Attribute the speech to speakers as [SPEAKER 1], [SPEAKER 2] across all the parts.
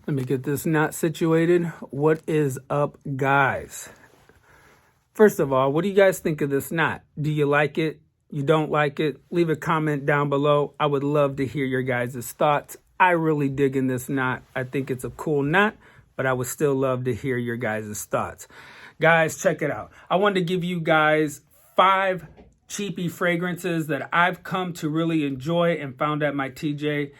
[SPEAKER 1] Let me get this knot situated. What is up, guys? First of all, what do you guys think of this knot? Do you like it? You don't like it? Leave a comment down below. I would love to hear your guys' thoughts. I really dig in this knot. I think it's a cool knot, but I would still love to hear your guys' thoughts. Guys, check it out. I wanted to give you guys 5 cheapy fragrances that I've come to really enjoy and found at my TJ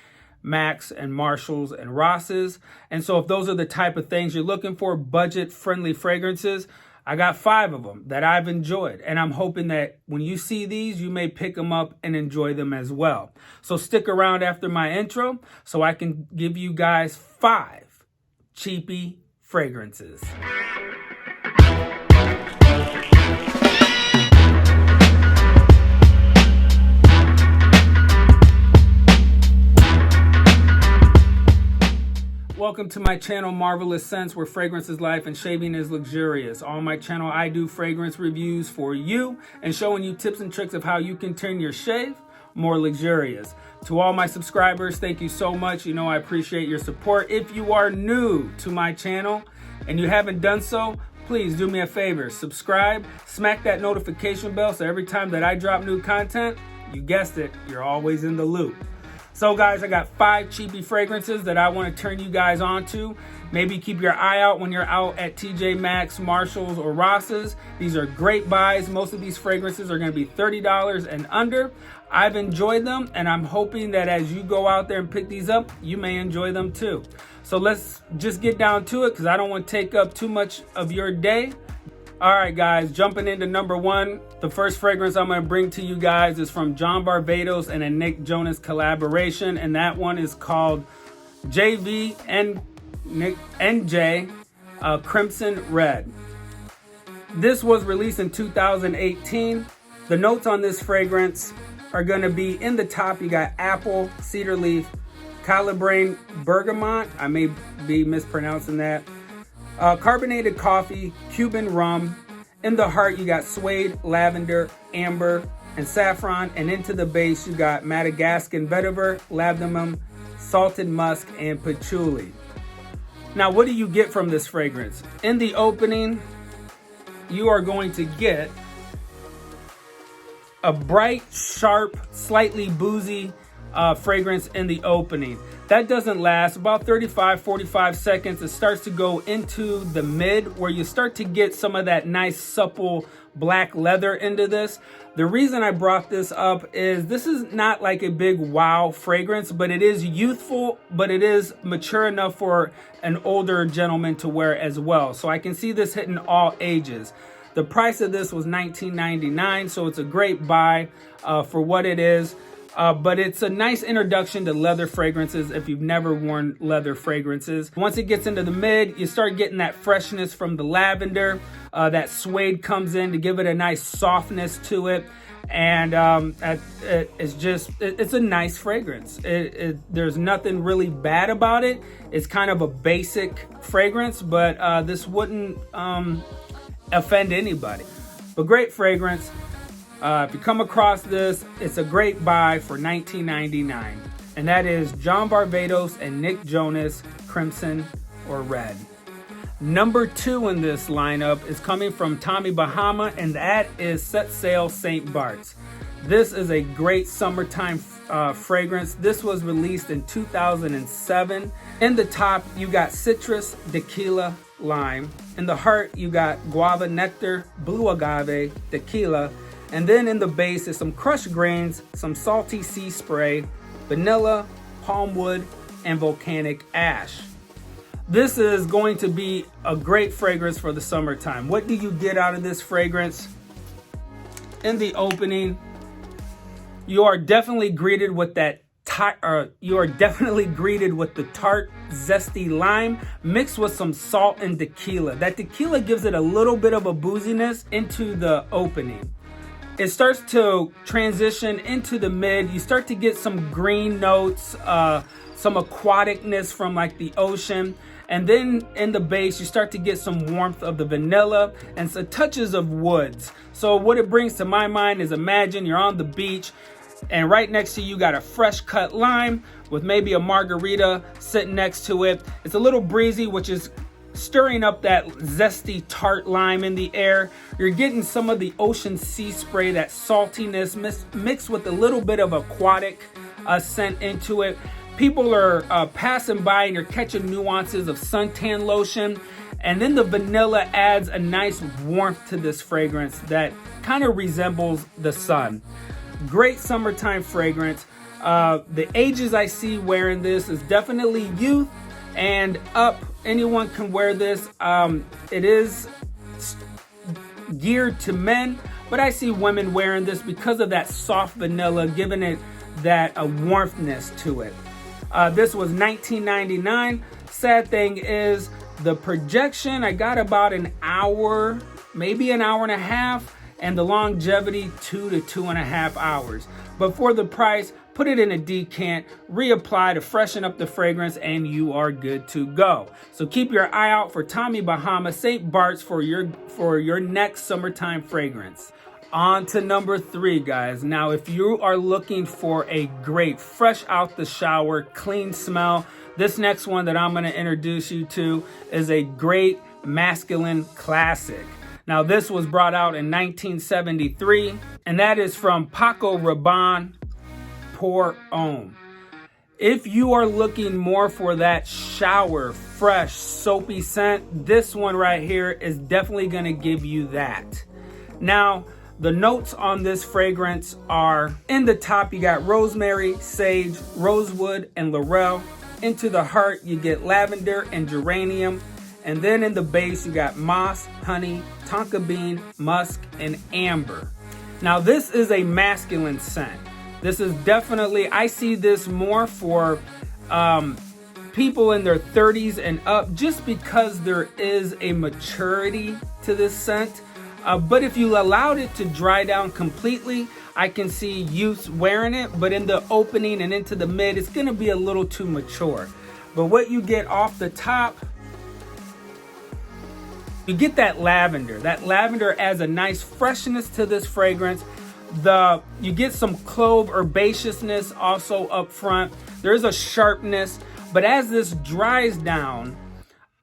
[SPEAKER 1] Maxx and Marshalls and Ross's. And so if those are the type of things you're looking for, budget-friendly fragrances, I got 5 of them that I've enjoyed. And I'm hoping that when you see these, you may pick them up and enjoy them as well. So stick around after my intro so I can give you guys 5 cheapy fragrances. Welcome to my channel, Marvelous Scents, where fragrance is life and shaving is luxurious. On my channel, I do fragrance reviews for you and showing you tips and tricks of how you can turn your shave more luxurious. To all my subscribers, thank you so much. You know I appreciate your support. If you are new to my channel and you haven't done so, please do me a favor. Subscribe, smack that notification bell so every time that I drop new content, you guessed it, you're always in the loop. So guys, I got 5 cheapy fragrances that I want to turn you guys on to. Maybe keep your eye out when you're out at TJ Maxx, Marshalls, or Ross's. These are great buys. Most of these fragrances are going to be $30 and under. I've enjoyed them, and I'm hoping that as you go out there and pick these up, you may enjoy them too. So let's just get down to it because I don't want to take up too much of your day. All right, guys, jumping into number 1. The first fragrance I'm going to bring to you guys is from John Barbados and a Nick Jonas collaboration, and that one is called JV and Nick NJ Crimson Red. This was released in 2018. The notes on this fragrance are going to be in the top. You got apple, cedar leaf, calabrine, bergamot. I may be mispronouncing that. Carbonated coffee, Cuban rum. In the heart, you got suede, lavender, amber, and saffron. And into the base, you got Madagascan vetiver, ladamum, salted musk, and patchouli. Now, what do you get from this fragrance? In the opening, you are going to get a bright, sharp, slightly boozy fragrance in the opening. That doesn't last about 35-45 seconds. It starts to go into the mid where you start to get some of that nice supple black leather into this. The reason I brought this up is this is not like a big wow fragrance, but it is youthful, but it is mature enough for an older gentleman to wear as well. So I can see this hitting all ages. The price of this was $19.99, so it's a great buy for what it is. But it's a nice introduction to leather fragrances if you've never worn leather fragrances. Once it gets into the mid, you start getting that freshness from the lavender. That suede comes in to give it a nice softness to it. And it's a nice fragrance. There's nothing really bad about it. It's kind of a basic fragrance, but this wouldn't offend anybody. But great fragrance. If you come across this, it's a great buy for $19.99. And that is John Barbados and Nick Jonas Crimson or Red. Number 2 in this lineup is coming from Tommy Bahama, and that is Set Sail St. Bart's. This is a great summertime fragrance. This was released in 2007. In the top, you got citrus, tequila, lime. In the heart, you got guava nectar, blue agave, tequila. And then in the base is some crushed grains, some salty sea spray, vanilla, palm wood, and volcanic ash. This is going to be a great fragrance for the summertime. What do you get out of this fragrance? In the opening, you are definitely greeted with that tart, zesty lime mixed with some salt and tequila. That tequila gives it a little bit of a booziness into the opening. It starts to transition into the mid. You start to get some green notes, some aquaticness from like the ocean. And then in the base, you start to get some warmth of the vanilla and some touches of woods. So what it brings to my mind is imagine you're on the beach And right next to you got a fresh cut lime with maybe a margarita sitting next to it. It's a little breezy, which is stirring up that zesty tart lime in the air. You're getting some of the ocean sea spray, that saltiness mixed with a little bit of aquatic scent into it. People are passing by and you're catching nuances of suntan lotion. And then the vanilla adds a nice warmth to this fragrance that kind of resembles the sun. Great summertime fragrance. The ages I see wearing this is definitely youth and up. Anyone can wear this. It is geared to men, but I see women wearing this because of that soft vanilla, giving it that warmthness to it. This was $19.99. Sad thing is the projection, I got about an hour, maybe an hour and a half, and the longevity 2 to 2.5 hours. But for the price, put it in a decant, reapply to freshen up the fragrance, and you are good to go. So keep your eye out for Tommy Bahama St. Bart's for your next summertime fragrance. On to number 3, guys. Now, if you are looking for a great, fresh out the shower, clean smell, this next one that I'm going to introduce you to is a great masculine classic. Now, this was brought out in 1973, and that is from Paco Rabanne Pour Homme. If you are looking more for that shower, fresh, soapy scent, this one right here is definitely going to give you that. Now, the notes on this fragrance are, in the top, you got rosemary, sage, rosewood, and laurel. Into the heart, you get lavender and geranium. And then in the base, you got moss, honey, tonka bean, musk, and amber. Now, this is a masculine scent. This is definitely, I see this more for people in their 30s and up, just because there is a maturity to this scent. But if you allowed it to dry down completely, I can see youths wearing it, but in the opening and into the mid, it's gonna be a little too mature. But what you get off the top, you get that lavender. That lavender adds a nice freshness to this fragrance. You get some clove herbaceousness also up front. There's a sharpness, but as this dries down,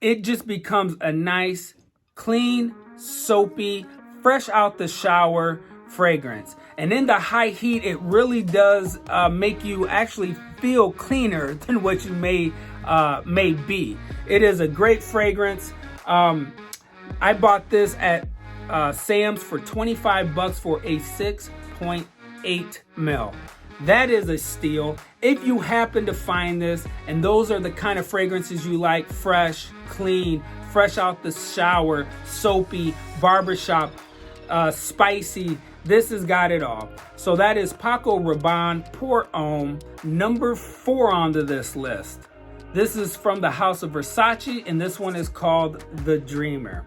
[SPEAKER 1] it just becomes a nice, clean, soapy, fresh out the shower fragrance. And in the high heat, it really does make you actually feel cleaner than what you may be. It is a great fragrance. I bought this at Sam's for $25 for a 6.8 ml. That is a steal. If you happen to find this, and those are the kind of fragrances you like, fresh, clean, fresh out the shower, soapy, barbershop, spicy, this has got it all. So that is Paco Rabanne Pour Homme, number 4 onto this list. This is from the House of Versace, and this one is called The Dreamer.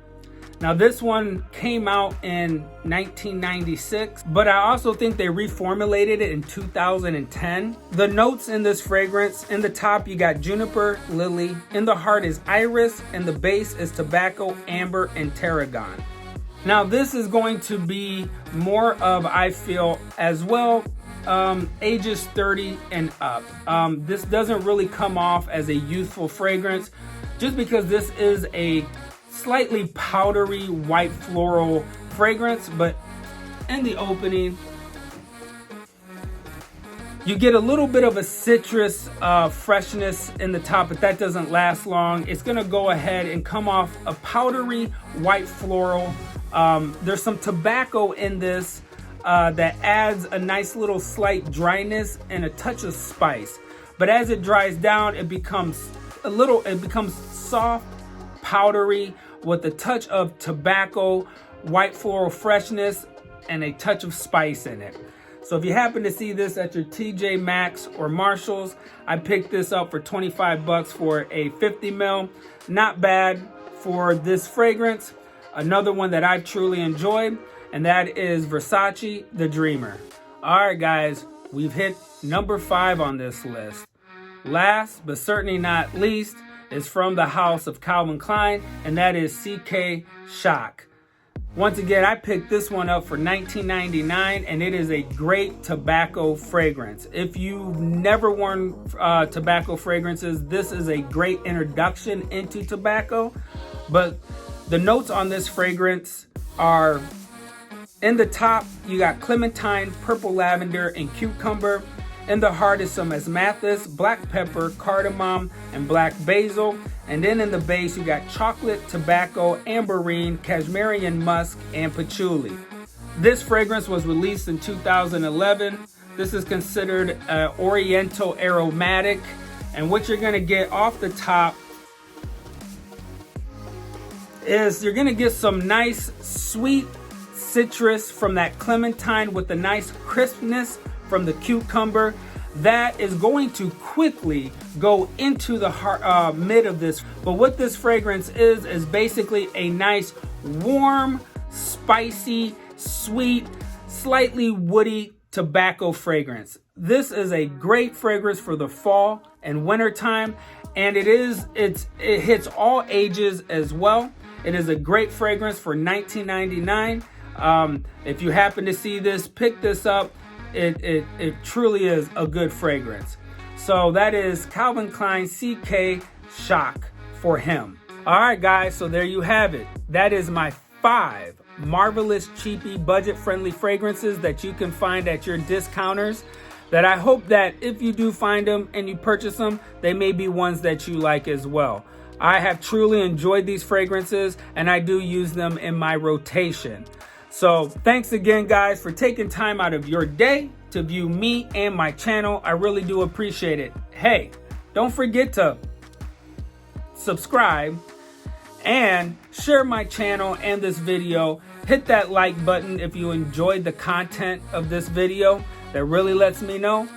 [SPEAKER 1] Now, this one came out in 1996, but I also think they reformulated it in 2010. The notes in this fragrance, in the top, you got juniper, lily. In the heart is iris, and the base is tobacco, amber, and tarragon. Now, this is going to be more of, I feel, as well, ages 30 and up. This doesn't really come off as a youthful fragrance, just because this is a slightly powdery white floral fragrance, but in the opening, you get a little bit of a citrus freshness in the top, but that doesn't last long. It's gonna go ahead and come off a powdery white floral. There's some tobacco in this that adds a nice little slight dryness and a touch of spice. But as it dries down, it becomes soft, powdery, with a touch of tobacco, white floral freshness, and a touch of spice in it. So if you happen to see this at your TJ Maxx or Marshalls, I picked this up for $25 for a 50 ml. Not bad for this fragrance. Another one that I truly enjoyed, and that is Versace The Dreamer. All right, guys, we've hit number 5 on this list. Last, but certainly not least, is from the house of Calvin Klein, and that is CK Shock. Once again, I picked this one up for $19.99, and it is a great tobacco fragrance. If you've never worn tobacco fragrances, this is a great introduction into tobacco. But the notes on this fragrance are, in the top, you got clementine, purple lavender, and cucumber. In the heart is some asmathus, black pepper, cardamom, and black basil. And then in the base, you got chocolate, tobacco, amberine, cashmerian musk, and patchouli. This fragrance was released in 2011. This is considered an oriental aromatic. And what you're gonna get off the top is you're gonna get some nice sweet citrus from that clementine with a nice crispness from the cucumber that is going to quickly go into the mid of this. But what this fragrance is basically a nice warm, spicy, sweet, slightly woody tobacco fragrance. This is a great fragrance for the fall and winter time, and it hits all ages as well. It is a great fragrance for $19.99. If you happen to see this, pick this up. It truly is a good fragrance. So that is Calvin Klein CK Shock for him. All right, guys, so there you have it. That is my 5 marvelous, cheapy, budget-friendly fragrances that you can find at your discounters, that I hope that if you do find them and you purchase them, they may be ones that you like as well. I have truly enjoyed these fragrances, and I do use them in my rotation. So thanks again, guys, for taking time out of your day to view me and my channel. I really do appreciate it. Hey, don't forget to subscribe and share my channel and this video. Hit that like button if you enjoyed the content of this video. That really lets me know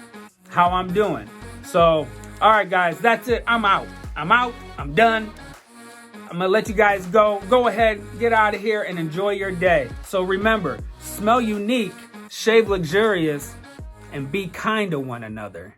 [SPEAKER 1] how I'm doing. So, all right, guys, that's it. I'm out. I'm done. I'm gonna let you guys go. Go ahead, get out of here and enjoy your day. So remember, smell unique, shave luxurious, and be kind to one another.